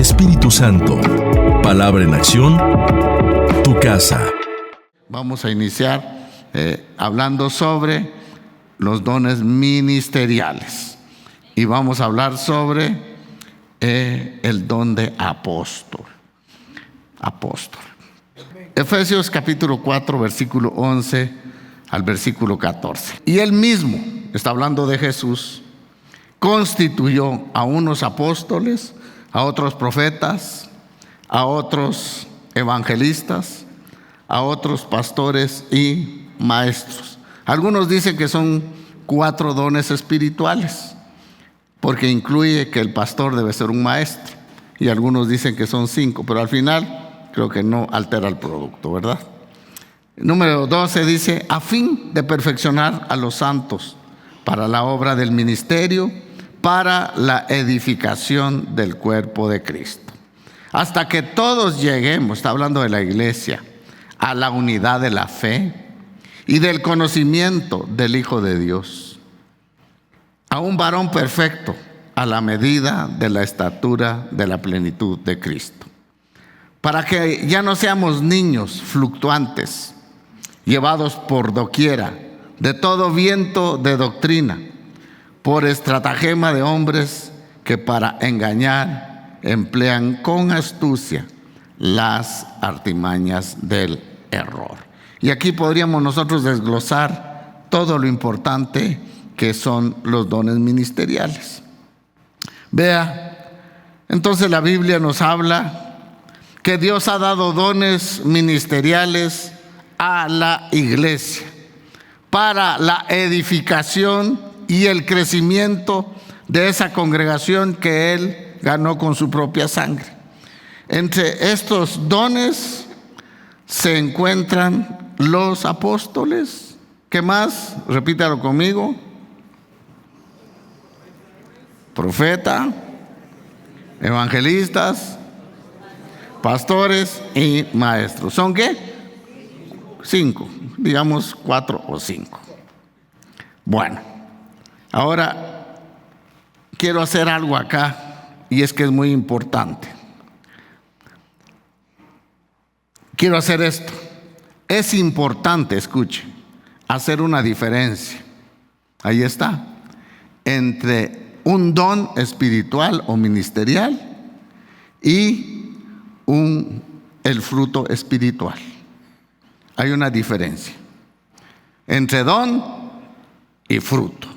Espíritu Santo, palabra en acción, tu casa. Vamos a iniciar hablando sobre los dones ministeriales. Y vamos a hablar sobre el don de apóstol. Efesios capítulo 4, versículo 11 al versículo 14. Y él mismo, está hablando de Jesús, constituyó a unos apóstoles, a otros profetas, a otros evangelistas, a otros pastores y maestros. Algunos dicen que son 4 dones espirituales, porque incluye que el pastor debe ser un maestro. Y algunos dicen que son 5, pero al final creo que no altera el producto, ¿verdad? Número 12 dice, a fin de perfeccionar a los santos para la obra del ministerio, para la edificación del cuerpo de Cristo, hasta que todos lleguemos, está hablando de la iglesia, a la unidad de la fe y del conocimiento del Hijo de Dios, a un varón perfecto, a la medida de la estatura de la plenitud de Cristo, para que ya no seamos niños fluctuantes, llevados por doquiera de todo viento de doctrina, por estratagema de hombres que para engañar emplean con astucia las artimañas del error. Y aquí podríamos nosotros desglosar todo lo importante que son los dones ministeriales. Vea, entonces la Biblia nos habla que Dios ha dado dones ministeriales a la iglesia para la edificación y el crecimiento de esa congregación que Él ganó con su propia sangre. Entre estos dones se encuentran los apóstoles. ¿Qué más? Repítalo conmigo. Profeta, evangelistas, pastores y maestros. ¿Son qué? 5, digamos 4 o 5. Bueno, ahora quiero hacer algo acá y es que es muy importante. Quiero hacer esto. Es importante, escuche, hacer una diferencia. Ahí está. Entre un don espiritual o ministerial y el fruto espiritual. Hay una diferencia entre don y fruto.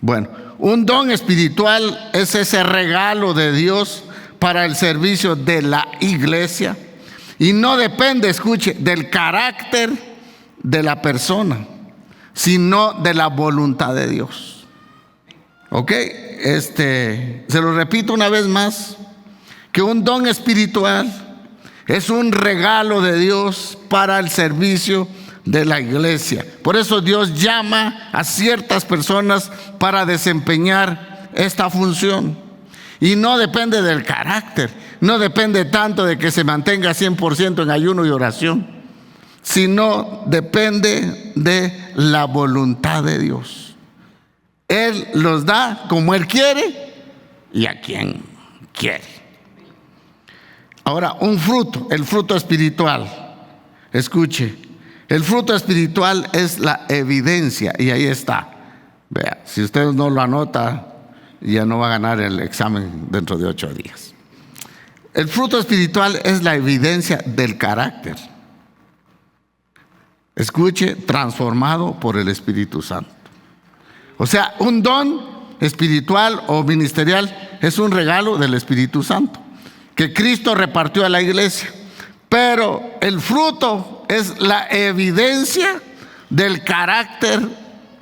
Bueno, un don espiritual es ese regalo de Dios para el servicio de la iglesia y no depende, escuche, del carácter de la persona, sino de la voluntad de Dios. ¿Ok? Se lo repito una vez más, que un don espiritual es un regalo de Dios para el servicio de la iglesia. Por eso Dios llama a ciertas personas para desempeñar esta función. Y no depende del carácter, no depende tanto de que se mantenga 100% en ayuno y oración, sino depende de la voluntad de Dios. Él los da como Él quiere y a quien quiere. Ahora, un fruto, el fruto espiritual. Escuche, el fruto espiritual es la evidencia, y ahí está. Vea, si usted no lo anota, ya no va a ganar el examen dentro de 8 días. El fruto espiritual es la evidencia del carácter. Escuche, transformado por el Espíritu Santo. O sea, un don espiritual o ministerial es un regalo del Espíritu Santo que Cristo repartió a la iglesia. Pero el fruto es la evidencia del carácter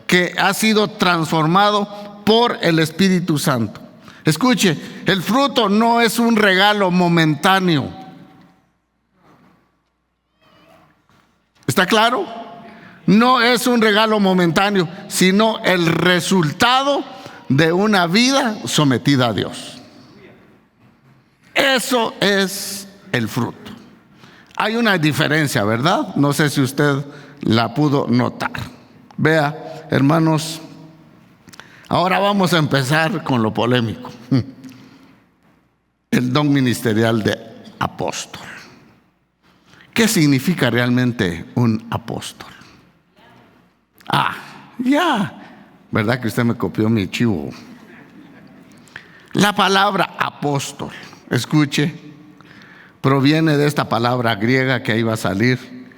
que ha sido transformado por el Espíritu Santo. Escuche, el fruto no es un regalo momentáneo. ¿Está claro? No es un regalo momentáneo, sino el resultado de una vida sometida a Dios. Eso es el fruto. Hay una diferencia, ¿verdad? No sé si usted la pudo notar. Vea, hermanos, ahora vamos a empezar con lo polémico. el don ministerial de apóstol. ¿Qué significa realmente un apóstol? ¿Verdad que usted me copió mi chivo? La palabra apóstol, escuche, proviene de esta palabra griega que ahí va a salir,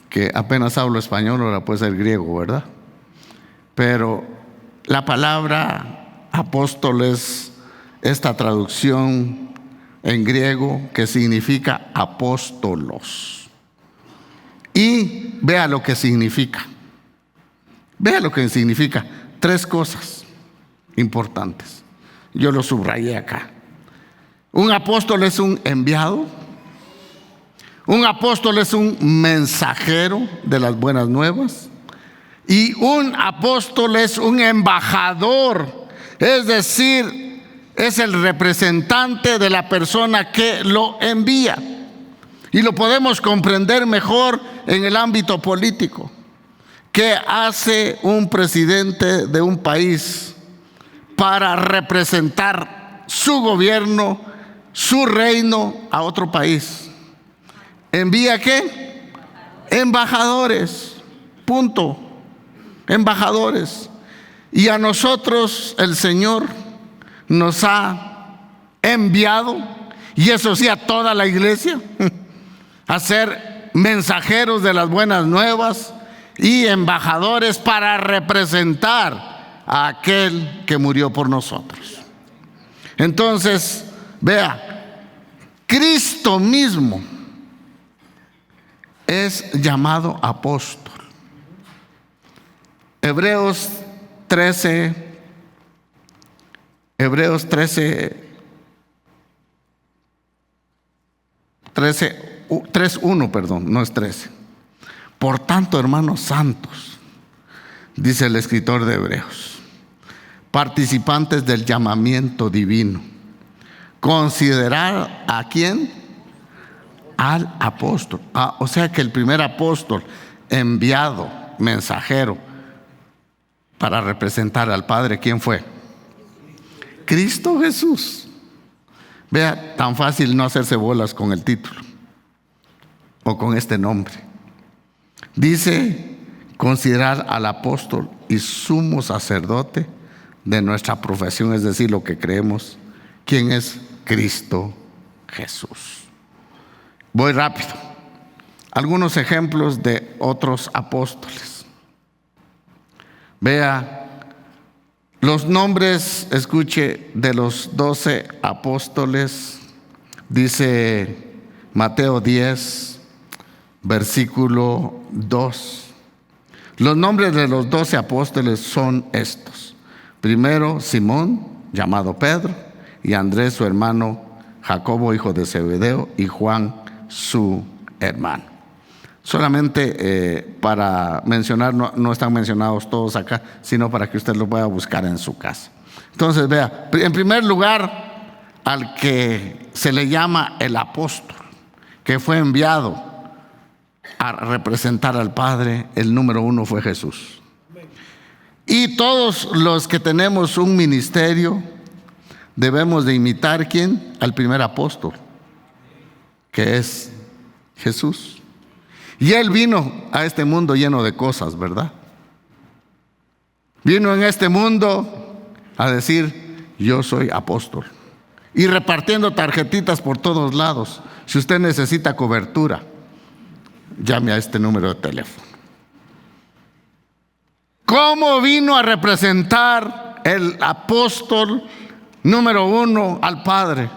que apenas hablo español, ahora puede ser griego, ¿verdad? Pero la palabra apóstol es esta traducción en griego que significa apóstolos. Y vea lo que significa. Vea lo que significa. 3 cosas importantes. Yo lo subrayé acá. Un apóstol es un enviado. Un apóstol es un mensajero de las buenas nuevas. Y un apóstol es un embajador. Es decir, es el representante de la persona que lo envía. Y lo podemos comprender mejor en el ámbito político. ¿Qué hace un presidente de un país para representar su gobierno, su reino a otro país? ¿Envía qué? Embajadores. Punto. Embajadores. Y a nosotros el Señor nos ha enviado, y eso sí a toda la iglesia, a ser mensajeros de las buenas nuevas y embajadores para representar a aquel que murió por nosotros. Entonces, vea, Cristo mismo es llamado apóstol. Hebreos 13, 3:1, perdón, no es 13. Por tanto, hermanos santos, dice el escritor de Hebreos, participantes del llamamiento divino, considerar a quién, al apóstol. O sea que el primer apóstol enviado, mensajero, para representar al Padre, ¿quién fue? Cristo Jesús. Vea, tan fácil no hacerse bolas con el título o con este nombre. Dice, considerar al apóstol y sumo sacerdote de nuestra profesión, es decir, lo que creemos, ¿quién es? Cristo Jesús. Voy rápido. Algunos ejemplos de otros apóstoles. Vea, los nombres, escuche, de los 12 apóstoles, dice Mateo 10, versículo 2. Los nombres de los 12 apóstoles son estos. Primero, Simón, llamado Pedro, y Andrés, su hermano, Jacobo, hijo de Zebedeo, y Juan, su hermano. Solamente para mencionar, no están mencionados todos acá, sino para que usted los pueda buscar en su casa. Entonces, vea, en primer lugar, al que se le llama el apóstol, que fue enviado a representar al Padre, el número 1 fue Jesús. Y todos los que tenemos un ministerio debemos de imitar, ¿quién? Al primer apóstol, que es Jesús. Y Él vino a este mundo lleno de cosas, ¿verdad? Vino en este mundo a decir, yo soy apóstol. Y repartiendo tarjetitas por todos lados. Si usted necesita cobertura, llame a este número de teléfono. ¿Cómo vino a representar el apóstol número 1 al Padre?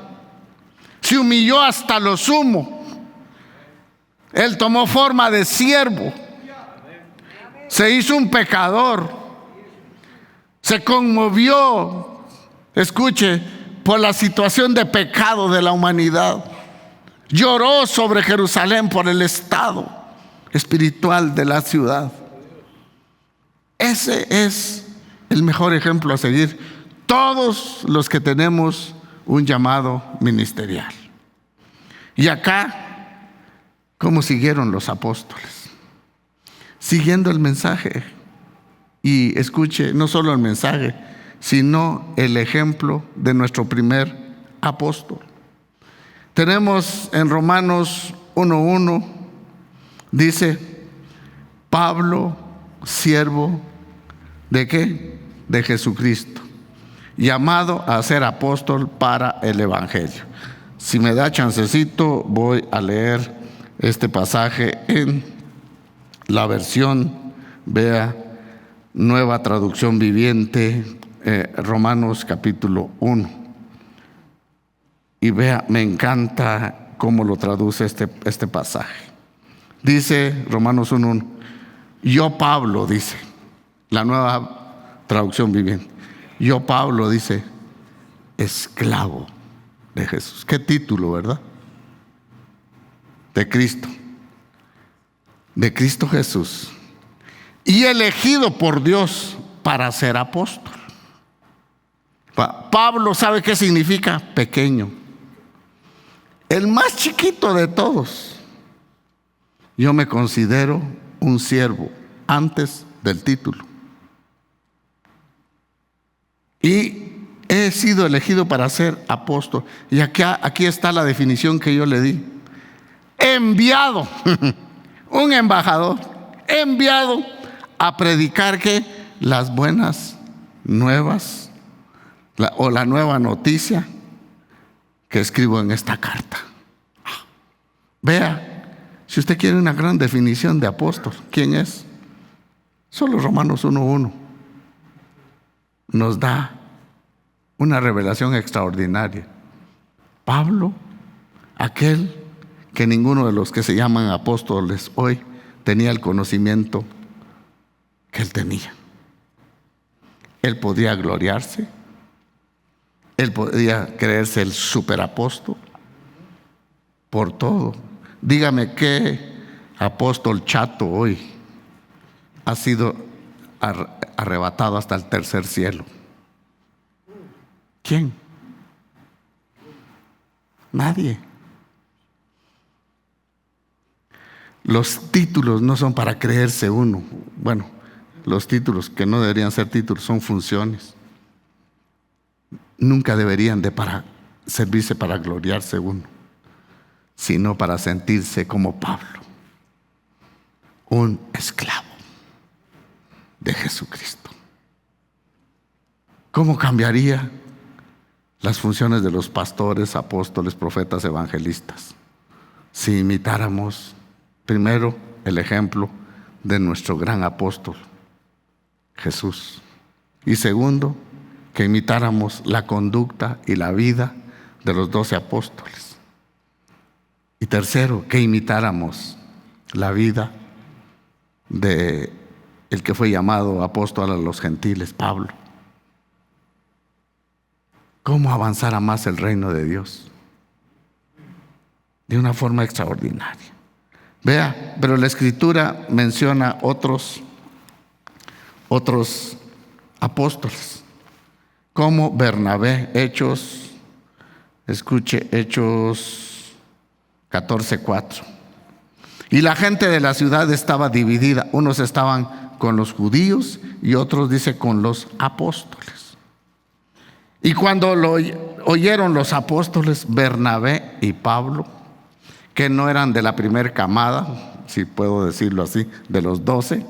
Se humilló hasta lo sumo. Él tomó forma de siervo. Se hizo un pecador. Se conmovió, escuche, por la situación de pecado de la humanidad. Lloró sobre Jerusalén por el estado espiritual de la ciudad. Ese es el mejor ejemplo a seguir todos los que tenemos un llamado ministerial. Y acá, ¿cómo siguieron los apóstoles? Siguiendo el mensaje. Y escuche, no solo el mensaje, sino el ejemplo de nuestro primer apóstol. Tenemos en Romanos 1:1, dice, Pablo, siervo ¿de qué? De Jesucristo, llamado a ser apóstol para el Evangelio. Si me da chancecito, voy a leer este pasaje en la versión, vea, Nueva Traducción Viviente, Romanos capítulo 1. Y vea, me encanta cómo lo traduce este pasaje. Dice Romanos 1:1, yo Pablo, dice, la Nueva Traducción Viviente, yo Pablo, dice, esclavo de Jesús. Qué título, ¿verdad? De Cristo Jesús, y elegido por Dios para ser apóstol. Pablo, ¿sabe qué significa? Pequeño, el más chiquito de todos. Yo me considero un siervo antes del título, y he sido elegido para ser apóstol. Y aquí está la definición que yo le di: enviado, un embajador, enviado a predicar que las buenas nuevas, o la nueva noticia que escribo en esta carta. Vea, si usted quiere una gran definición de apóstol, ¿quién es? Solo Romanos 1:1 nos da una revelación extraordinaria. Pablo, aquel que ninguno de los que se llaman apóstoles hoy tenía el conocimiento que él tenía. Él podía gloriarse, él podía creerse el superapóstol por todo. Dígame qué apóstol chato hoy ha sido arrebatado hasta el tercer cielo. ¿Quién? Nadie. Los títulos no son para creerse uno. Bueno, los títulos que no deberían ser títulos son funciones. Nunca deberían de servirse para gloriarse uno, sino para sentirse como Pablo, un esclavo de Jesucristo. ¿Cómo cambiaría las funciones de los pastores, apóstoles, profetas, evangelistas si imitáramos primero el ejemplo de nuestro gran apóstol Jesús, y segundo, que imitáramos la conducta y la vida de los 12 apóstoles, y tercero, que imitáramos la vida de el que fue llamado apóstol a los gentiles, Pablo? ¿Cómo avanzara más el reino de Dios? De una forma extraordinaria. Vea, pero la Escritura menciona otros apóstoles, como Bernabé. Escuche Hechos 14:4. Y la gente de la ciudad estaba dividida. Unos estaban con los judíos y otros, dice, con los apóstoles. Y cuando lo oyeron los apóstoles, Bernabé y Pablo, que no eran de la primer camada, si puedo decirlo así, de los 12,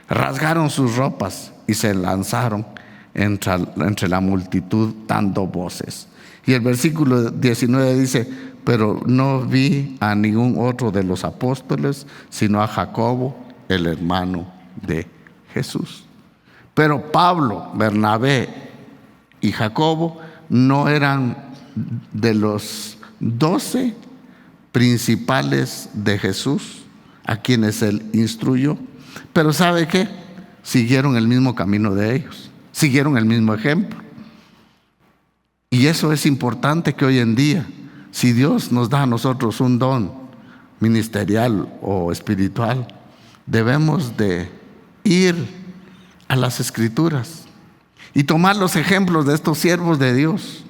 rasgaron sus ropas y se lanzaron entre la multitud dando voces. Y el versículo 19 dice: pero no vi a ningún otro de los apóstoles, sino a Jacobo, el hermano de Jesús. Pero Pablo, Bernabé y Jacobo no eran de los 12 principales de Jesús, a quienes él instruyó. Pero ¿sabe qué? Siguieron el mismo camino de ellos, siguieron el mismo ejemplo. Y eso es importante, que hoy en día, si Dios nos da a nosotros un don ministerial o espiritual, debemos de ir a las Escrituras y tomar los ejemplos de estos siervos de Dios,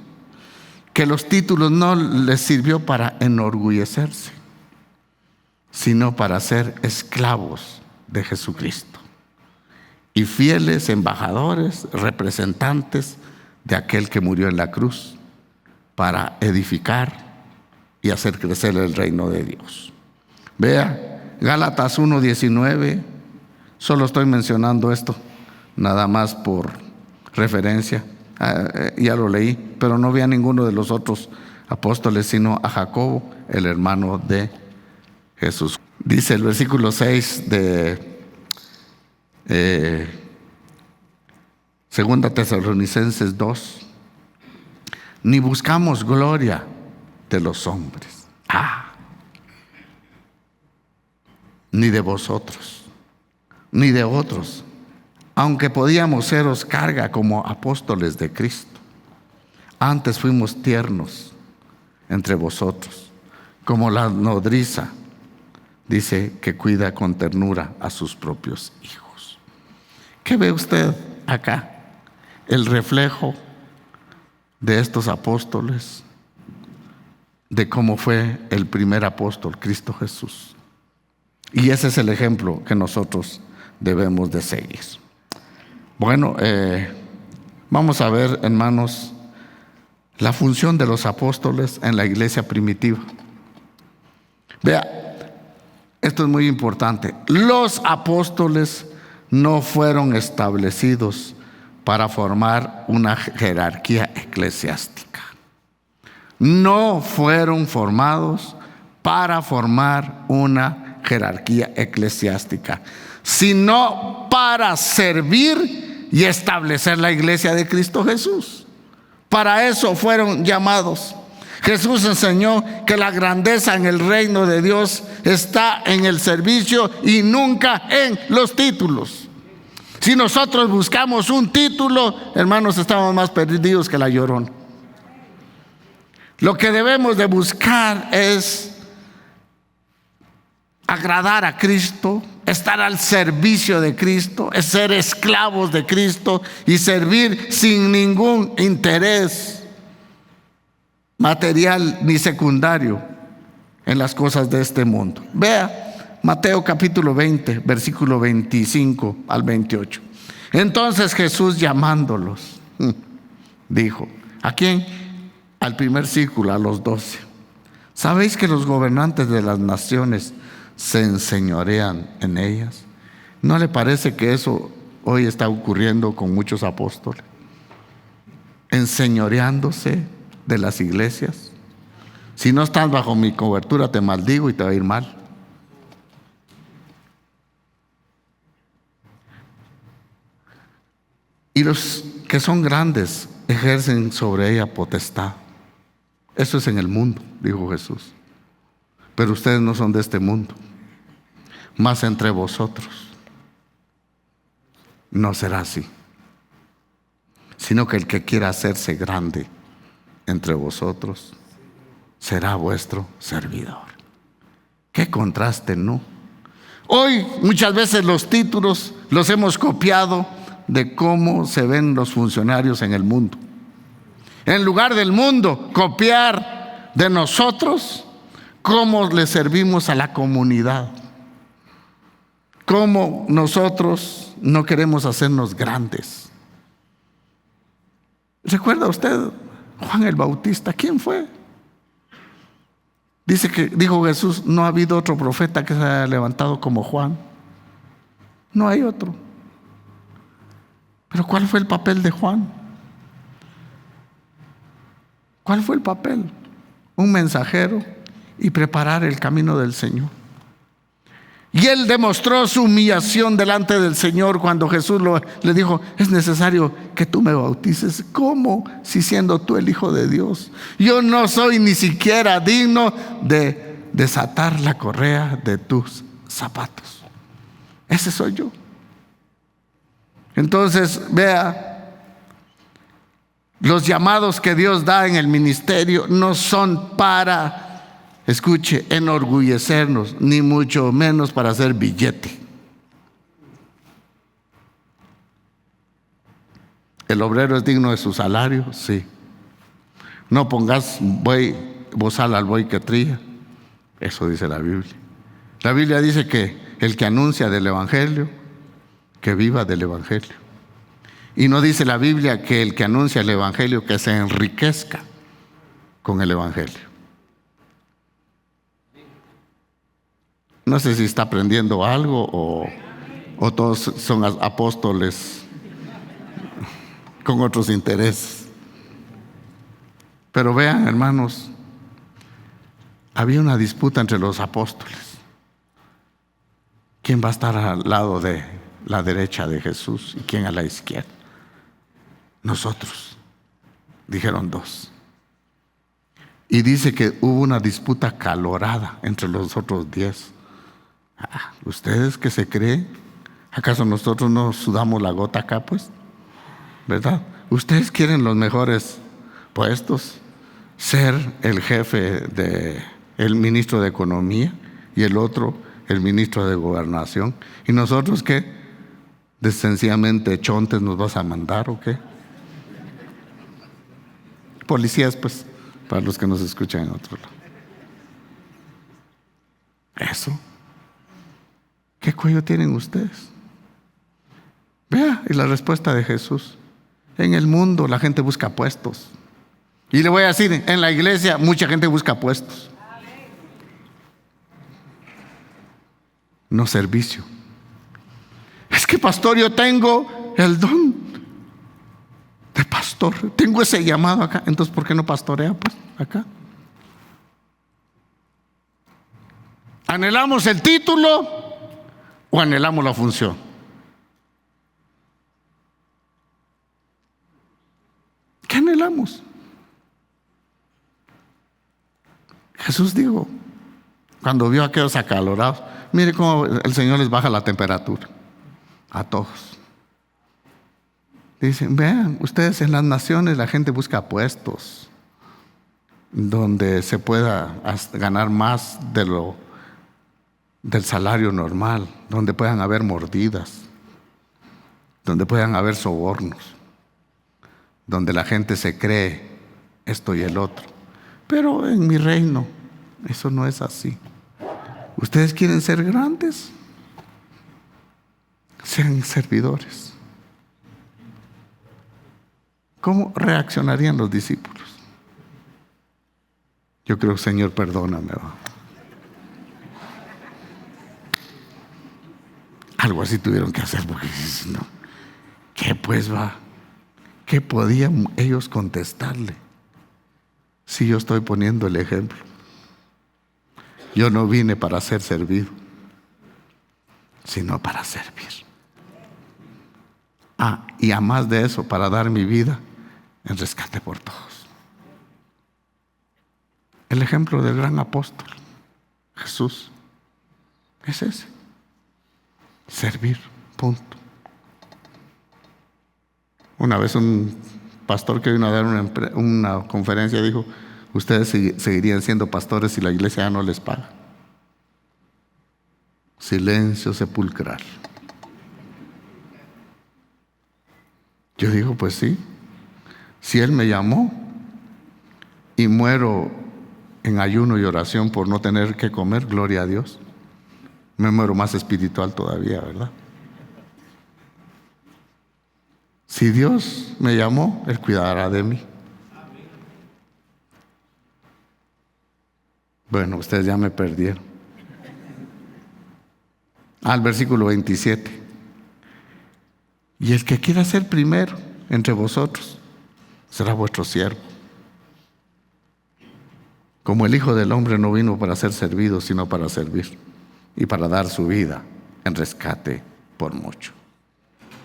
que los títulos no les sirvió para enorgullecerse, sino para ser esclavos de Jesucristo y fieles embajadores, representantes de aquel que murió en la cruz para edificar y hacer crecer el reino de Dios. Vea, Gálatas 1:19, solo estoy mencionando esto, nada más por referencia. Ya lo leí, pero no vi a ninguno de los otros apóstoles, sino a Jacobo, el hermano de Jesús. Dice el versículo 6 de Segunda Tesalonicenses 2: ni buscamos gloria de los hombres, ni de vosotros, ni de otros, aunque podíamos seros carga como apóstoles de Cristo. Antes fuimos tiernos entre vosotros, como la nodriza, dice, que cuida con ternura a sus propios hijos. ¿Qué ve usted acá? El reflejo de estos apóstoles, de cómo fue el primer apóstol, Cristo Jesús. Y ese es el ejemplo que nosotros debemos de seguir. Bueno, vamos a ver, hermanos, la función de los apóstoles en la iglesia primitiva. Vea, esto es muy importante. Los apóstoles no fueron establecidos para formar una jerarquía eclesiástica. No fueron formados para formar una jerarquía eclesiástica, sino para servir y establecer la iglesia de Cristo Jesús. Para eso fueron llamados. Jesús enseñó que la grandeza en el reino de Dios está en el servicio y nunca en los títulos. Si nosotros buscamos un título, hermanos, estamos más perdidos que la Llorona. Lo que debemos de buscar es agradar a Cristo, estar al servicio de Cristo, es ser esclavos de Cristo y servir sin ningún interés material ni secundario en las cosas de este mundo. Vea Mateo capítulo 20, versículo 25 al 28. Entonces Jesús, llamándolos, dijo, ¿a quién? Al primer círculo, a los 12. ¿Sabéis que los gobernantes de las naciones se enseñorean en ellas? ¿No le parece que eso hoy está ocurriendo con muchos apóstoles? Enseñoreándose de las iglesias. Si no estás bajo mi cobertura, te maldigo y te va a ir mal. Y los que son grandes ejercen sobre ella potestad. Eso es en el mundo, dijo Jesús. Pero ustedes no son de este mundo. Mas entre vosotros no será así, sino que el que quiera hacerse grande entre vosotros será vuestro servidor. Qué contraste, ¿no? Hoy muchas veces los títulos los hemos copiado de cómo se ven los funcionarios en el mundo. En lugar del mundo copiar de nosotros cómo le servimos a la comunidad, cómo nosotros no queremos hacernos grandes. ¿Recuerda usted Juan el Bautista? ¿Quién fue? Dijo Jesús, no ha habido otro profeta que se haya levantado como Juan. No hay otro. Pero ¿cuál fue el papel de Juan? ¿Cuál fue el papel? Un mensajero y preparar el camino del Señor. Y él demostró su humillación delante del Señor cuando Jesús le dijo, es necesario que tú me bautices. ¿Cómo? Si siendo tú el Hijo de Dios. Yo no soy ni siquiera digno de desatar la correa de tus zapatos. Ese soy yo. Entonces, vea, los llamados que Dios da en el ministerio no son para, escuche, enorgullecernos, ni mucho menos para hacer billete. ¿El obrero es digno de su salario? Sí. No pongas bozal al buey que trilla. Eso dice la Biblia. La Biblia dice que el que anuncia del evangelio, que viva del evangelio. Y no dice la Biblia que el que anuncia el evangelio que se enriquezca con el evangelio. No sé si está aprendiendo algo o todos son apóstoles con otros intereses. Pero vean, hermanos, había una disputa entre los apóstoles. ¿Quién va a estar al lado de la derecha de Jesús y quién a la izquierda? Nosotros, dijeron dos. Y dice que hubo una disputa acalorada entre los otros 10. ¿Ustedes qué se creen? ¿Acaso nosotros no sudamos la gota acá, pues? ¿Verdad? Ustedes quieren los mejores puestos, ser el jefe el ministro de Economía y el otro el ministro de Gobernación. ¿Y nosotros qué? ¿Sencillamente chontes nos vas a mandar o qué? Policías, pues, para los que nos escuchan en otro lado. Eso. ¿Qué cuello tienen ustedes? Vea, y la respuesta de Jesús. En el mundo la gente busca puestos. Y le voy a decir, en la iglesia mucha gente busca puestos. No servicio. Es que, pastor, yo tengo el don de pastor. Tengo ese llamado acá. Entonces, ¿por qué no pastorea, pues, acá? ¿Anhelamos el título o anhelamos la función? ¿Qué anhelamos? Jesús dijo, cuando vio a aquellos acalorados, mire cómo el Señor les baja la temperatura a todos. Dicen, vean, ustedes en las naciones la gente busca puestos donde se pueda ganar más del salario normal, donde puedan haber mordidas, donde puedan haber sobornos, donde la gente se cree esto y el otro. Pero en mi reino eso no es así. ¿Ustedes quieren ser grandes? Sean servidores. ¿Cómo reaccionarían los discípulos? Yo creo, Señor, perdóname. Algo así tuvieron que hacer, porque no. ¿Qué pues va? ¿Qué podían ellos contestarle? Si yo estoy poniendo el ejemplo. Yo no vine para ser servido, sino para servir. Y a más de eso, para dar mi vida en rescate por todos. El ejemplo del gran apóstol Jesús es ese: servir, punto. Una vez un pastor que vino a dar una conferencia dijo: ustedes seguirían siendo pastores si la iglesia ya no les paga. Silencio sepulcral. Yo digo, pues sí, si Él me llamó y muero en ayuno y oración por no tener que comer, gloria a Dios, me muero más espiritual todavía, ¿verdad? Si Dios me llamó, Él cuidará de mí. Bueno, ustedes ya me perdieron. Al versículo 27. Y el que quiera ser primero entre vosotros será vuestro siervo. Como el Hijo del Hombre no vino para ser servido, sino para servir y para dar su vida en rescate por mucho.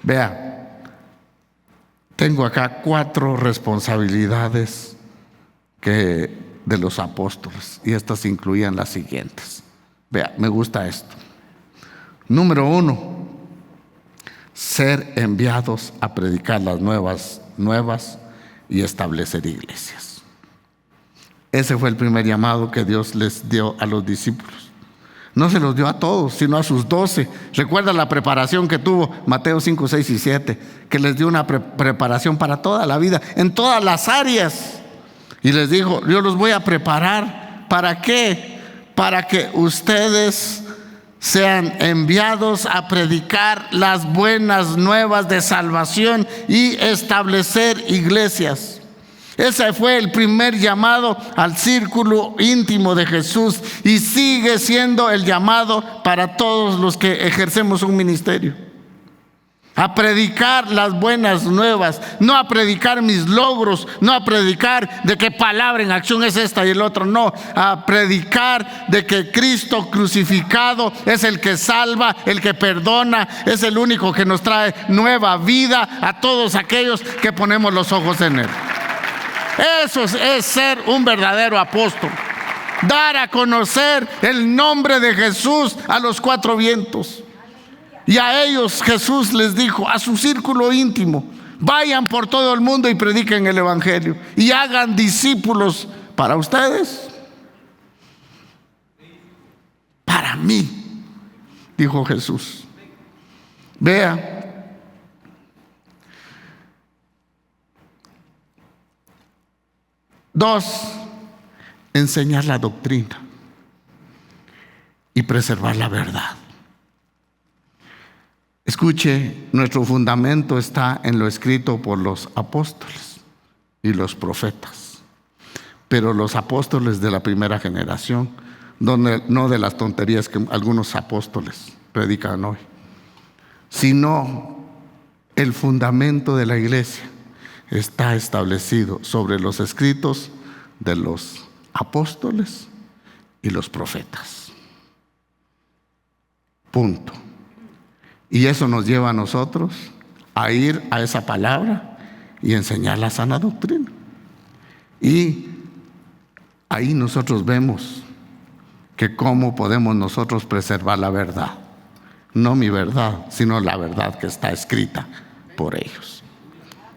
Vea, tengo acá 4 responsabilidades de los apóstoles, y estas incluían las siguientes. Vea, me gusta esto. Número 1, ser enviados a predicar las nuevas y establecer iglesias. Ese fue el primer llamado que Dios les dio a los discípulos. No se los dio a todos, sino a sus 12. Recuerda la preparación que tuvo Mateo 5, 6 y 7, que les dio una preparación para toda la vida, en todas las áreas. Y les dijo: yo los voy a preparar. ¿Para qué? Para que ustedes sean enviados a predicar las buenas nuevas de salvación y establecer iglesias. Ese fue el primer llamado al círculo íntimo de Jesús y sigue siendo el llamado para todos los que ejercemos un ministerio. A predicar las buenas nuevas, no a predicar mis logros, no a predicar de qué palabra en acción es esta y el otro, no, a predicar de que Cristo crucificado es el que salva, el que perdona, es el único que nos trae nueva vida a todos aquellos que ponemos los ojos en Él. Eso es ser un verdadero apóstol. Dar a conocer el nombre de Jesús a los cuatro vientos. Y a ellos Jesús les dijo, a su círculo íntimo, vayan por todo el mundo y prediquen el evangelio y hagan discípulos para ustedes, para mí, dijo Jesús. Vea, dos, enseñar la doctrina y preservar la verdad. Escuche, nuestro fundamento está en lo escrito por los apóstoles y los profetas, pero los apóstoles de la primera generación, no de las tonterías que algunos apóstoles predican hoy, sino el fundamento de la iglesia está establecido sobre los escritos de los apóstoles y los profetas. Punto. Y eso nos lleva a nosotros a ir a esa palabra y enseñar la sana doctrina. Y ahí nosotros vemos que cómo podemos nosotros preservar la verdad. No mi verdad, sino la verdad que está escrita por ellos.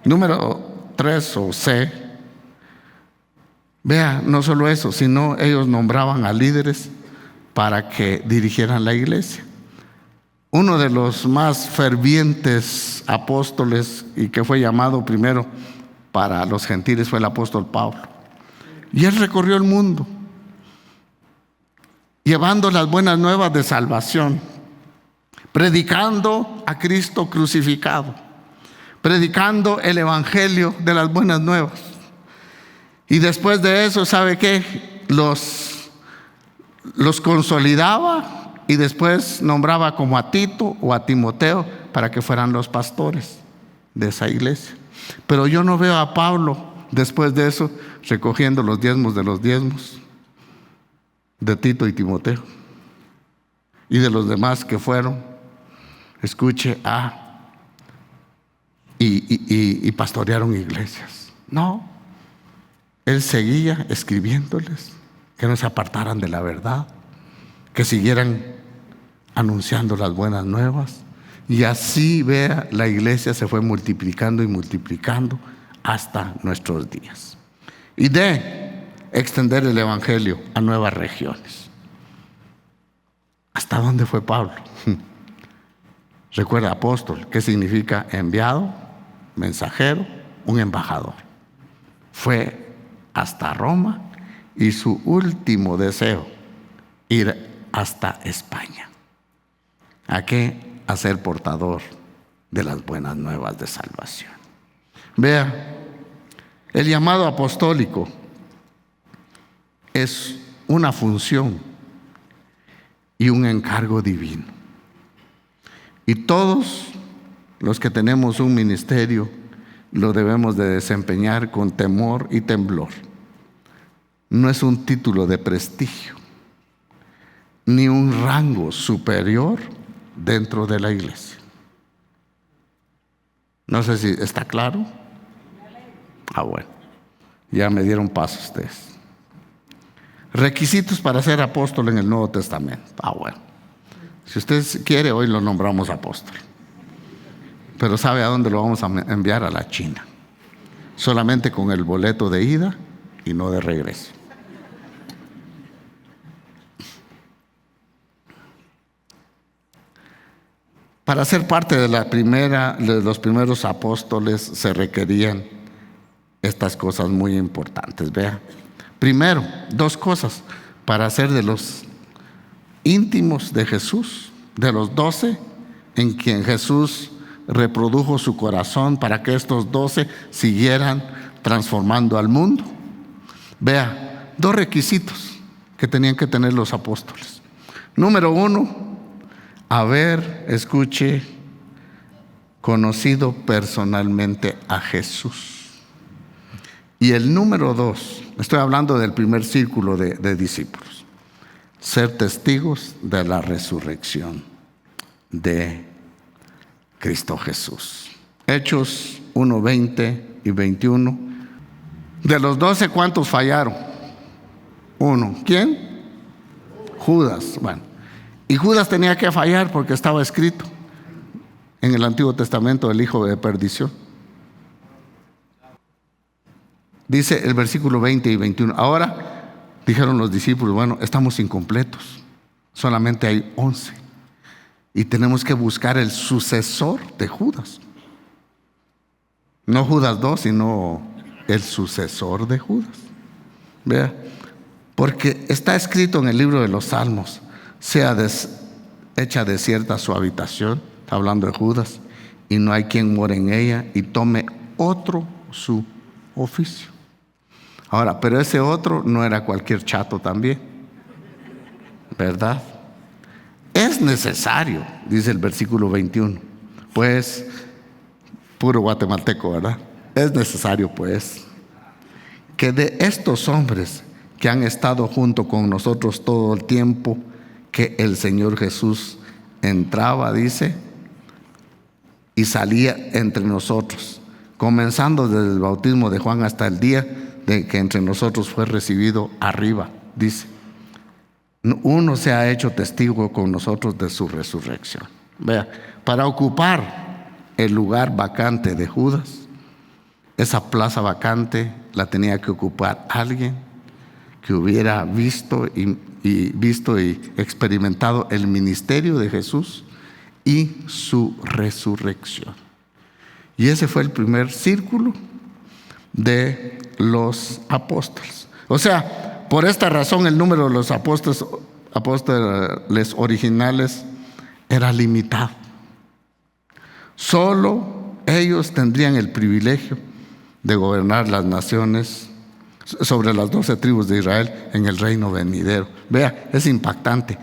Número 3 o C. Vea, no solo eso, sino ellos nombraban a líderes para que dirigieran la iglesia. Uno de los más fervientes apóstoles y que fue llamado primero para los gentiles fue el apóstol Pablo. Y él recorrió el mundo llevando las buenas nuevas de salvación, predicando a Cristo crucificado, predicando el evangelio de las buenas nuevas. Y después de eso, ¿sabe qué? Los consolidaba y después nombraba como a Tito o a Timoteo para que fueran los pastores de esa iglesia. Pero yo no veo a Pablo después de eso recogiendo los diezmos de los diezmos de Tito y Timoteo y de los demás que fueron, escuche, y pastorearon iglesias. No, él seguía escribiéndoles que no se apartaran de la verdad, que siguieran anunciando las buenas nuevas. Y así, vea, la iglesia se fue multiplicando y multiplicando hasta nuestros días. Y de extender el evangelio a nuevas regiones. ¿Hasta dónde fue Pablo? Recuerda, apóstol, ¿qué significa enviado, mensajero, un embajador? Fue hasta Roma y su último deseo, ir hasta España. ¿A qué? A ser portador de las buenas nuevas de salvación. Vea, el llamado apostólico es una función y un encargo divino. Y todos los que tenemos un ministerio lo debemos de desempeñar con temor y temblor. No es un título de prestigio, ni un rango superior dentro de la iglesia. No sé si está claro. Bueno, ya me dieron paso ustedes. Requisitos para ser apóstol en el Nuevo Testamento. Bueno, si usted quiere, hoy lo nombramos apóstol. Pero ¿sabe a dónde lo vamos a enviar? A la China. Solamente con el boleto de ida y no de regreso. Para ser parte de los primeros apóstoles se requerían estas cosas muy importantes. Vea, primero, 2 cosas para ser de los íntimos de Jesús, de los 12 en quien Jesús reprodujo su corazón para que estos 12 siguieran transformando al mundo. Vea, 2 requisitos que tenían que tener los apóstoles. Número 1, escuche, conocido personalmente a Jesús. Y el número 2, estoy hablando del primer círculo de discípulos, ser testigos de la resurrección de Cristo Jesús. Hechos 1, 20 y 21. De los 12, ¿cuántos fallaron? 1. ¿Quién? Judas. Bueno, y Judas tenía que fallar porque estaba escrito en el Antiguo Testamento el hijo de perdición. Dice el versículo 20 y 21. Ahora dijeron los discípulos, bueno, estamos incompletos, solamente hay 11 y tenemos que buscar el sucesor de Judas. No Judas 2, sino el sucesor de Judas. Vea, porque está escrito en el libro de los Salmos, sea hecha desierta su habitación, está hablando de Judas, y no hay quien more en ella, y tome otro su oficio. Ahora, pero ese otro no era cualquier chato también, ¿verdad? Es necesario, dice el versículo 21, pues, puro guatemalteco, ¿verdad? Es necesario, pues, que de estos hombres que han estado junto con nosotros todo el tiempo que el Señor Jesús entraba, dice, y salía entre nosotros, comenzando desde el bautismo de Juan hasta el día de que entre nosotros fue recibido arriba, dice. Uno se ha hecho testigo con nosotros de su resurrección. Vea, para ocupar el lugar vacante de Judas, esa plaza vacante la tenía que ocupar alguien que hubiera visto y experimentado el ministerio de Jesús y su resurrección. Y ese fue el primer círculo de los apóstoles. O sea, por esta razón el número de los apóstoles originales era limitado. Solo ellos tendrían el privilegio de gobernar las naciones sobre las 12 tribus de Israel en el reino venidero. Vea, es impactante.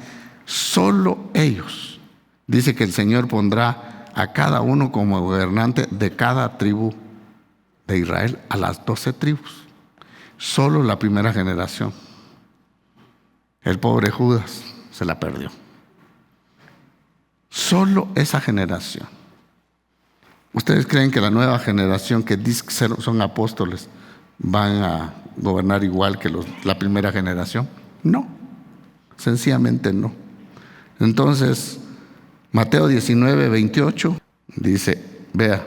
Solo ellos. Dice que el Señor pondrá a cada uno como gobernante de cada tribu de Israel, a las 12 tribus. Solo la primera generación. El pobre Judas se la perdió. Solo esa generación. ¿Ustedes creen que la nueva generación que dice que son apóstoles van a gobernar igual que la primera generación? No, sencillamente no. Entonces, Mateo 19, 28 dice, vea,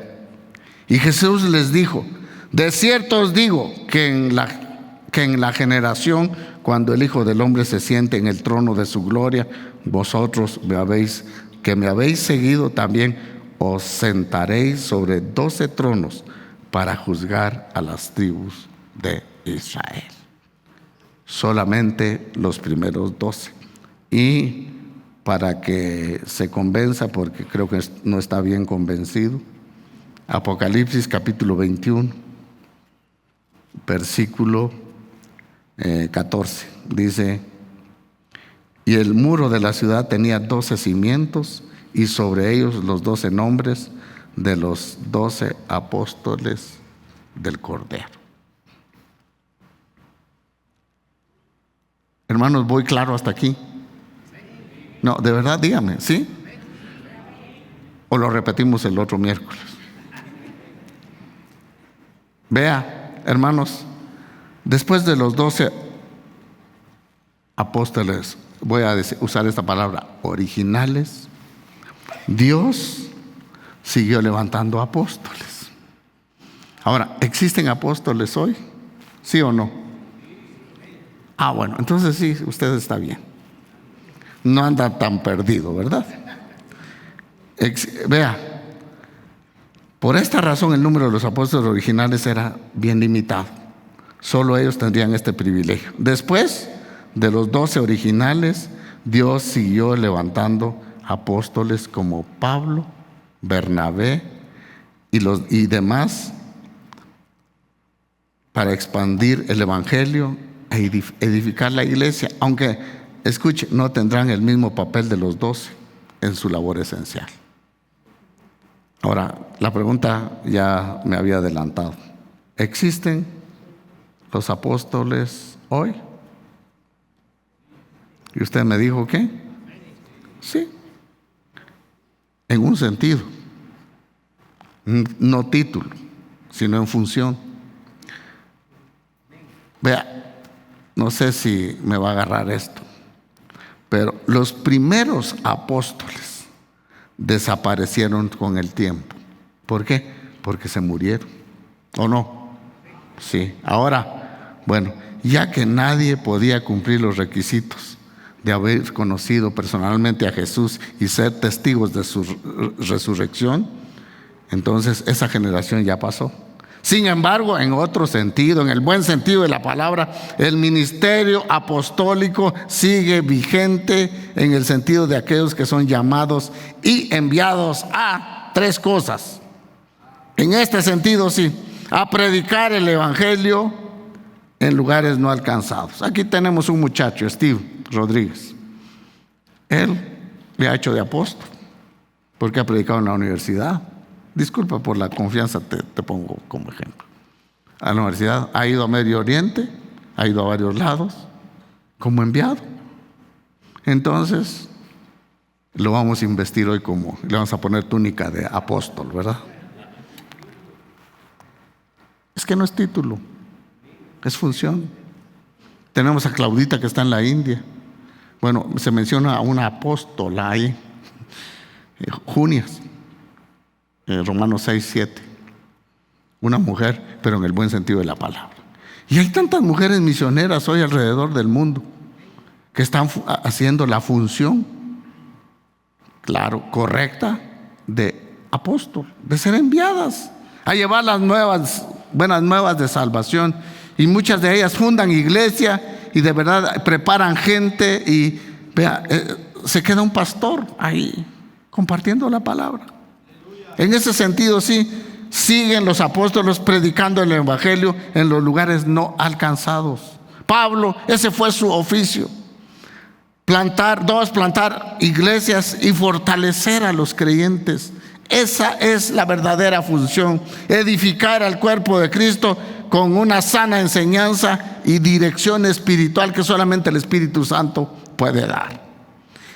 y Jesús les dijo, de cierto os digo que en la generación cuando el Hijo del Hombre se siente en el trono de su gloria, vosotros me habéis seguido también, os sentaréis sobre 12 tronos para juzgar a las tribus de Israel. Solamente los primeros 12. Y para que se convenza, porque creo que no está bien convencido, Apocalipsis capítulo 21, versículo 14, dice, y el muro de la ciudad tenía 12 cimientos, y sobre ellos los 12 nombres de los 12 apóstoles del Cordero. Hermanos, ¿voy claro hasta aquí? No, de verdad, dígame, ¿sí? ¿O lo repetimos el otro miércoles? Vea, hermanos, después de los 12 apóstoles, voy a usar esta palabra, originales, Dios siguió levantando apóstoles. Ahora, ¿existen apóstoles hoy? ¿Sí o no? Ah, bueno, entonces sí, usted está bien. No anda tan perdido, ¿verdad? Vea, por esta razón el número de los apóstoles originales era bien limitado. Solo ellos tendrían este privilegio. Después de los 12 originales, Dios siguió levantando apóstoles como Pablo, Bernabé y demás para expandir el evangelio e edificar la iglesia, aunque, escuche, no tendrán el mismo papel de los 12 en su labor esencial. Ahora, la pregunta ya me había adelantado. ¿Existen los apóstoles hoy? Y usted me dijo que sí, en un sentido, no título, sino en función. Vea, no sé si me va a agarrar esto, pero los primeros apóstoles desaparecieron con el tiempo. ¿Por qué? Porque se murieron, ¿o no? Sí. Ahora, bueno, ya que nadie podía cumplir los requisitos de haber conocido personalmente a Jesús y ser testigos de su resurrección, entonces esa generación ya pasó. Sin embargo, en otro sentido, en el buen sentido de la palabra, el ministerio apostólico sigue vigente en el sentido de aquellos que son llamados y enviados a 3 cosas. En este sentido, sí, a predicar el evangelio en lugares no alcanzados. Aquí tenemos un muchacho, Steve Rodríguez. Él le ha hecho de apóstol porque ha predicado en la universidad. Disculpa por la confianza, te pongo como ejemplo. A la universidad, ha ido a Medio Oriente, ha ido a varios lados como enviado. Entonces, lo vamos a investir hoy como, le vamos a poner túnica de apóstol, ¿verdad? Es que no es título, es función. Tenemos a Claudita que está en la India. Bueno, se menciona a una apóstola ahí, Junias. Romanos 6, 7. Una mujer, pero en el buen sentido de la palabra. Y hay tantas mujeres misioneras hoy alrededor del mundo que están haciendo la función, claro, correcta de apóstol, de ser enviadas a llevar las buenas nuevas de salvación. Y muchas de ellas fundan iglesia y de verdad preparan gente y vea, se queda un pastor ahí compartiendo la palabra. En ese sentido, sí, siguen los apóstoles predicando el evangelio en los lugares no alcanzados. Pablo, ese fue su oficio. Plantar iglesias y fortalecer a los creyentes. Esa es la verdadera función. Edificar al cuerpo de Cristo con una sana enseñanza y dirección espiritual que solamente el Espíritu Santo puede dar.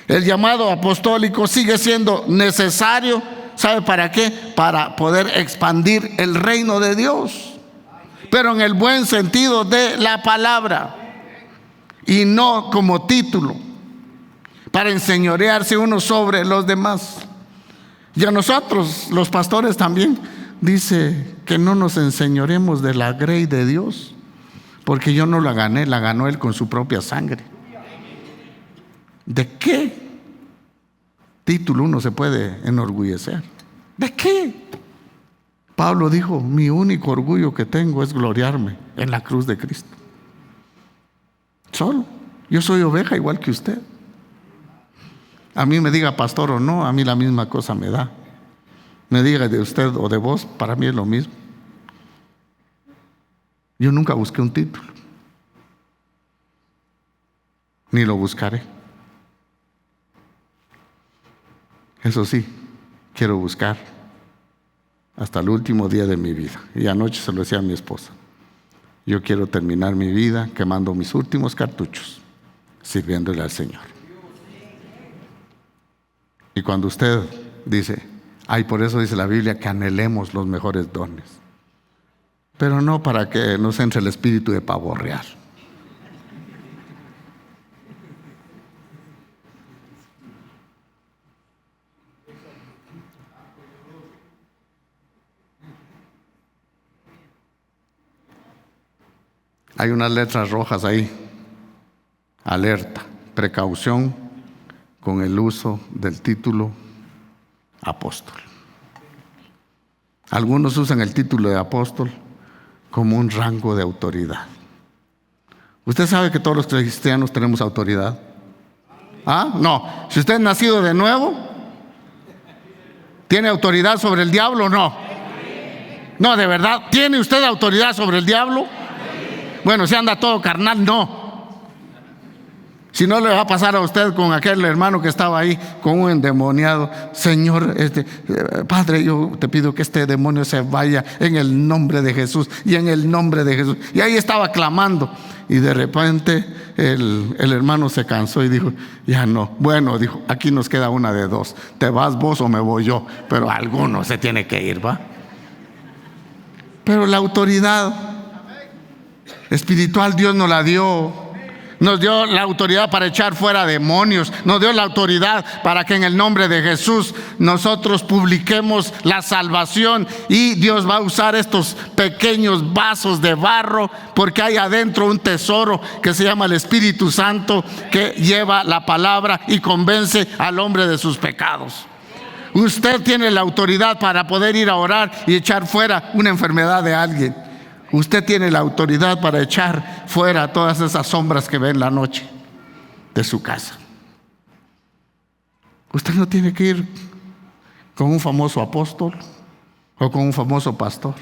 El llamado apostólico sigue siendo necesario. ¿Sabe para qué? Para poder expandir el reino de Dios, pero en el buen sentido de la palabra y no como título, para enseñorearse uno sobre los demás. Y a nosotros, los pastores también, dice que no nos enseñoremos de la grey de Dios, porque yo no la gané, la ganó Él con su propia sangre. ¿De qué título uno se puede enorgullecer? ¿De qué? Pablo dijo, mi único orgullo que tengo es gloriarme en la cruz de Cristo. Solo. Yo soy oveja igual que usted. A mí me diga pastor o no, a mí la misma cosa me da. Me diga de usted o de vos, para mí es lo mismo. Yo nunca busqué un título, ni lo buscaré. Eso sí, quiero buscar hasta el último día de mi vida. Y anoche se lo decía a mi esposa. Yo quiero terminar mi vida quemando mis últimos cartuchos, sirviéndole al Señor. Y cuando usted dice, por eso dice la Biblia que anhelemos los mejores dones, pero no para que nos entre el espíritu de pavo real. Hay unas letras rojas ahí. Alerta, precaución con el uso del título apóstol. Algunos usan el título de apóstol como un rango de autoridad. ¿Usted sabe que todos los cristianos tenemos autoridad? No. Si usted es nacido de nuevo, ¿tiene autoridad sobre el diablo o no? No, de verdad, ¿tiene usted autoridad sobre el diablo? Bueno, si anda todo carnal, no. Si no, le va a pasar a usted con aquel hermano que estaba ahí con un endemoniado. Señor, Padre, yo te pido que este demonio se vaya en el nombre de Jesús y en el nombre de Jesús. Y ahí estaba clamando. Y de repente el hermano se cansó y dijo: ya no. Bueno, dijo, aquí nos queda una de dos: te vas vos o me voy yo. Pero alguno se tiene que ir, ¿va? Pero la autoridad espiritual Dios nos la dio. Nos dio la autoridad para echar fuera demonios. Nos dio la autoridad para que en el nombre de Jesús nosotros publiquemos la salvación. Y Dios va a usar estos pequeños vasos de barro, porque hay adentro un tesoro que se llama el Espíritu Santo, que lleva la palabra y convence al hombre de sus pecados. Usted tiene la autoridad para poder ir a orar y echar fuera una enfermedad de alguien. Usted tiene la autoridad para echar fuera todas esas sombras que ve en la noche de su casa. Usted no tiene que ir con un famoso apóstol o con un famoso pastor.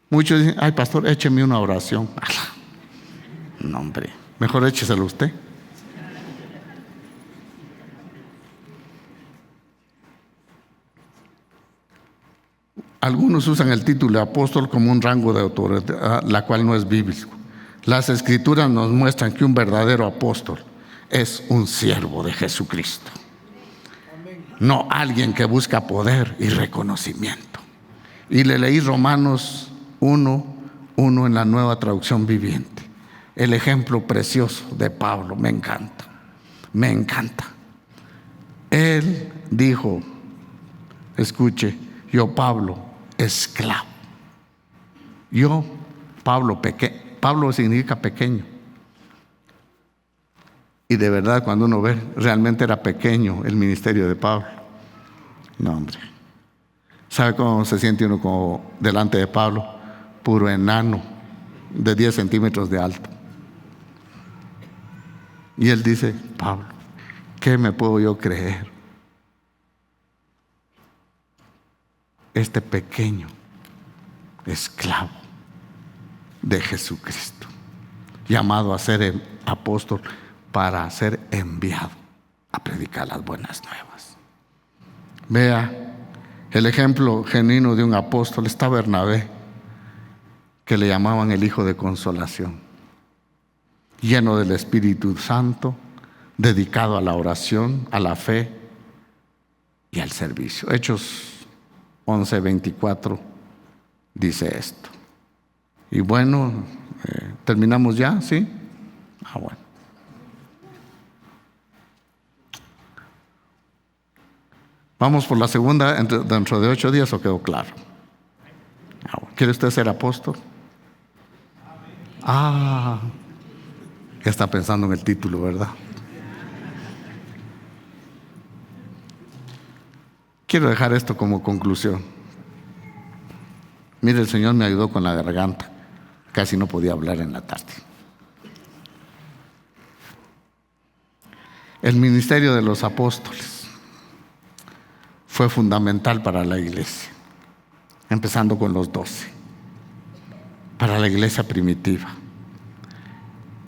Muchos dicen: ay, pastor, écheme una oración. No, hombre, mejor écheselo usted. Algunos usan el título de apóstol como un rango de autoridad, la cual no es bíblico. Las escrituras nos muestran que un verdadero apóstol es un siervo de Jesucristo, no alguien que busca poder y reconocimiento. Y le leí Romanos 1:1 en la Nueva Traducción Viviente. El ejemplo precioso de Pablo, me encanta, me encanta. Él dijo, escuche: yo, Pablo, esclavo. Yo, Pablo, Pablo significa pequeño. Y de verdad, cuando uno ve, realmente era pequeño el ministerio de Pablo. No, hombre. ¿Sabe cómo se siente uno como delante de Pablo? Puro enano de 10 centímetros de alto. Y él dice: Pablo, ¿qué me puedo yo creer? Este pequeño esclavo de Jesucristo, llamado a ser apóstol para ser enviado a predicar las buenas nuevas. Vea, el ejemplo genuino de un apóstol está Bernabé, que le llamaban el hijo de consolación, lleno del Espíritu Santo, dedicado a la oración, a la fe y al servicio. Hechos 11:24 dice esto. Y bueno, ¿terminamos ya? ¿Sí? Bueno. ¿Vamos por la segunda dentro de 8 días o quedó claro? ¿Quiere usted ser apóstol? Ya está pensando en el título, ¿verdad? Quiero dejar esto como conclusión. Mire, el Señor me ayudó con la garganta. Casi no podía hablar en la tarde. El ministerio de los apóstoles fue fundamental para la iglesia, empezando con los 12, para la iglesia primitiva.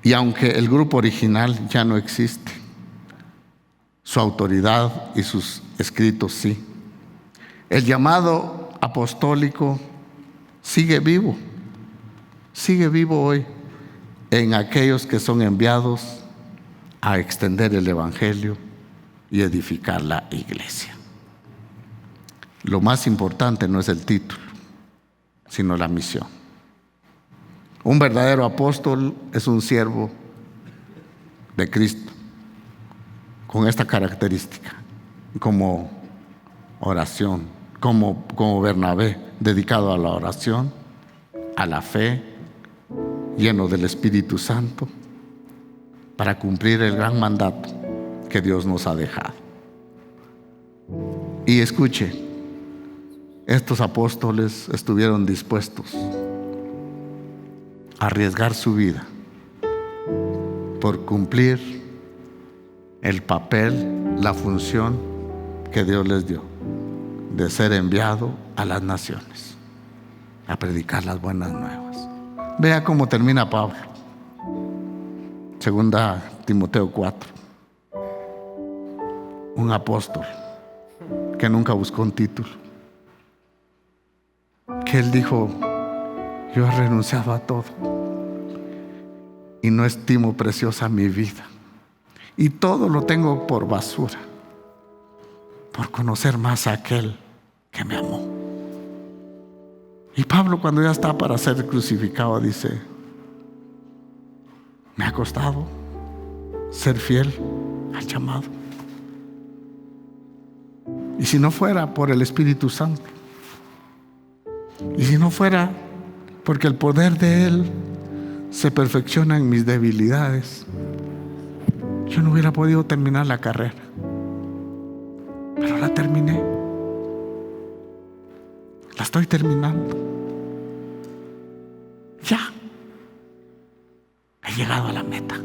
Y aunque el grupo original ya no existe, su autoridad y sus escritos sí. El llamado apostólico sigue vivo hoy en aquellos que son enviados a extender el evangelio y edificar la iglesia. Lo más importante no es el título, sino la misión. Un verdadero apóstol es un siervo de Cristo con esta característica, como oración, como Bernabé, dedicado a la oración, a la fe, lleno del Espíritu Santo, para cumplir el gran mandato que Dios nos ha dejado. Y escuche, estos apóstoles estuvieron dispuestos a arriesgar su vida por cumplir el papel, la función que Dios les dio, de ser enviado a las naciones, a predicar las buenas nuevas, Vea cómo termina Pablo. Segunda Timoteo 4. Un apóstol que nunca buscó un título, que él dijo: yo he renunciado a todo y no estimo preciosa mi vida, y todo lo tengo por basura, por conocer más a aquel que me amó. Y Pablo, cuando ya está para ser crucificado, dice: me ha costado ser fiel al llamado. Y si no fuera por el Espíritu Santo, y si no fuera porque el poder de Él se perfecciona en mis debilidades, yo no hubiera podido terminar la carrera. Pero la terminé. La estoy terminando. Ya he llegado a la meta.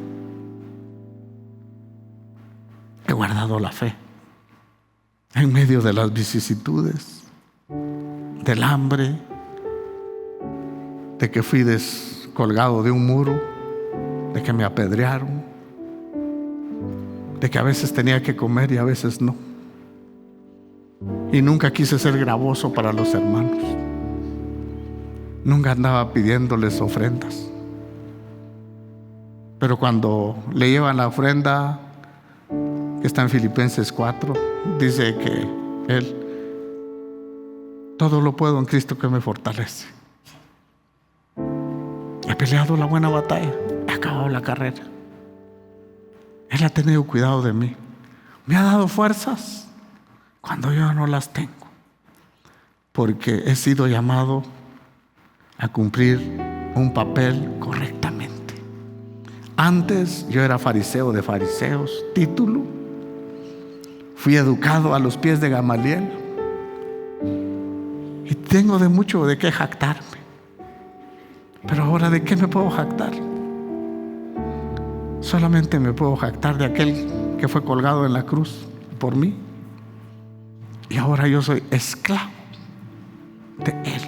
He guardado la fe en medio de las vicisitudes, del hambre, de que fui descolgado de un muro, de que me apedrearon, de que a veces tenía que comer y a veces no. Y nunca quise ser gravoso para los hermanos. Nunca andaba pidiéndoles ofrendas. Pero cuando le llevan la ofrenda, que está en Filipenses 4, dice que él: todo lo puedo en Cristo que me fortalece. He peleado la buena batalla, he acabado la carrera. Él ha tenido cuidado de mí. Me ha dado fuerzas cuando yo no las tengo, porque he sido llamado a cumplir un papel correctamente. Antes yo era fariseo de fariseos, título. Fui educado a los pies de Gamaliel y tengo de mucho de qué jactarme. Pero ahora, ¿de qué me puedo jactar? Solamente me puedo jactar de aquel que fue colgado en la cruz por mí, y ahora yo soy esclavo de Él.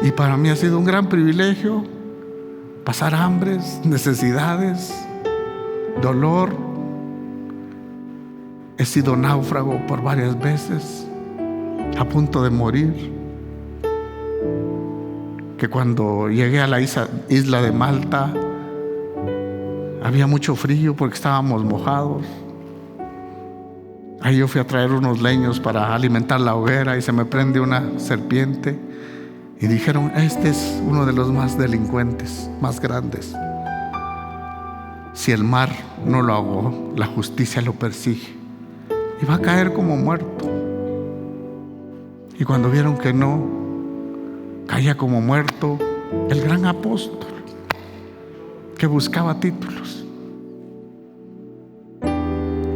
Y para mí ha sido un gran privilegio pasar hambres, necesidades, dolor. He sido náufrago por varias veces, a punto de morir. Que cuando llegué a la isla de Malta, había mucho frío porque estábamos mojados. Ahí yo fui a traer unos leños para alimentar la hoguera y se me prende una serpiente. Y dijeron: este es uno de los más delincuentes, más grandes. Si el mar no lo ahogó, la justicia lo persigue y va a caer como muerto. Y cuando vieron que no caía como muerto, el gran apóstol que buscaba títulos,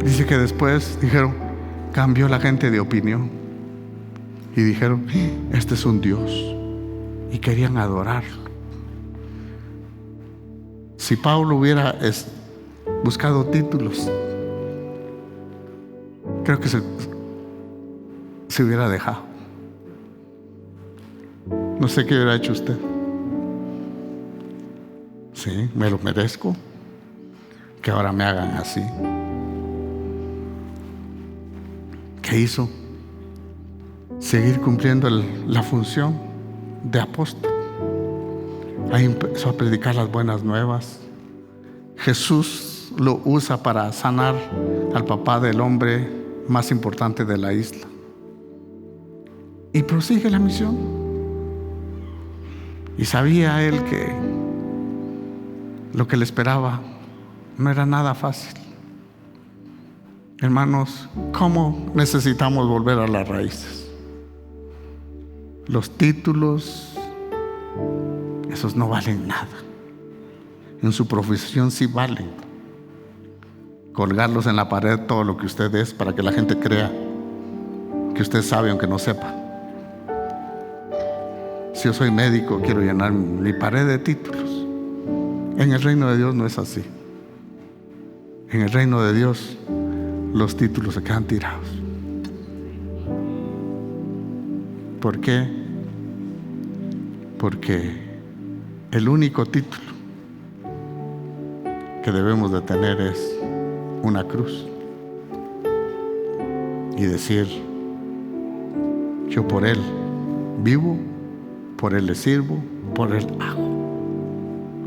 dice que después dijeron, cambió la gente de opinión y dijeron: este es un Dios, y querían adorarlo. Si Pablo hubiera buscado títulos, creo que se hubiera dejado. No sé qué hubiera hecho usted. Sí, me lo merezco, que ahora me hagan así. ¿Qué hizo? Seguir cumpliendo la función de apóstol. Ahí empezó a predicar las buenas nuevas. Jesús lo usa para sanar al papá del hombre más importante de la isla, y prosigue la misión. Y sabía él que lo que le esperaba no era nada fácil. Hermanos, ¿cómo necesitamos volver a las raíces? Los títulos, esos no valen nada. En su profesión sí valen. Colgarlos en la pared, todo lo que usted es, para que la gente crea que usted sabe aunque no sepa. Si yo soy médico, quiero llenar mi pared de títulos. En el reino de Dios no es así. En el reino de Dios los títulos se quedan tirados. ¿Por qué? Porque El único título que debemos de tener es una cruz y decir: yo por Él vivo, por Él le sirvo, por Él hago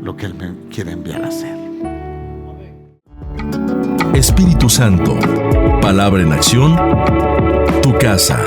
lo que Él me quiere enviar a hacer. Espíritu Santo, palabra en acción, tu casa.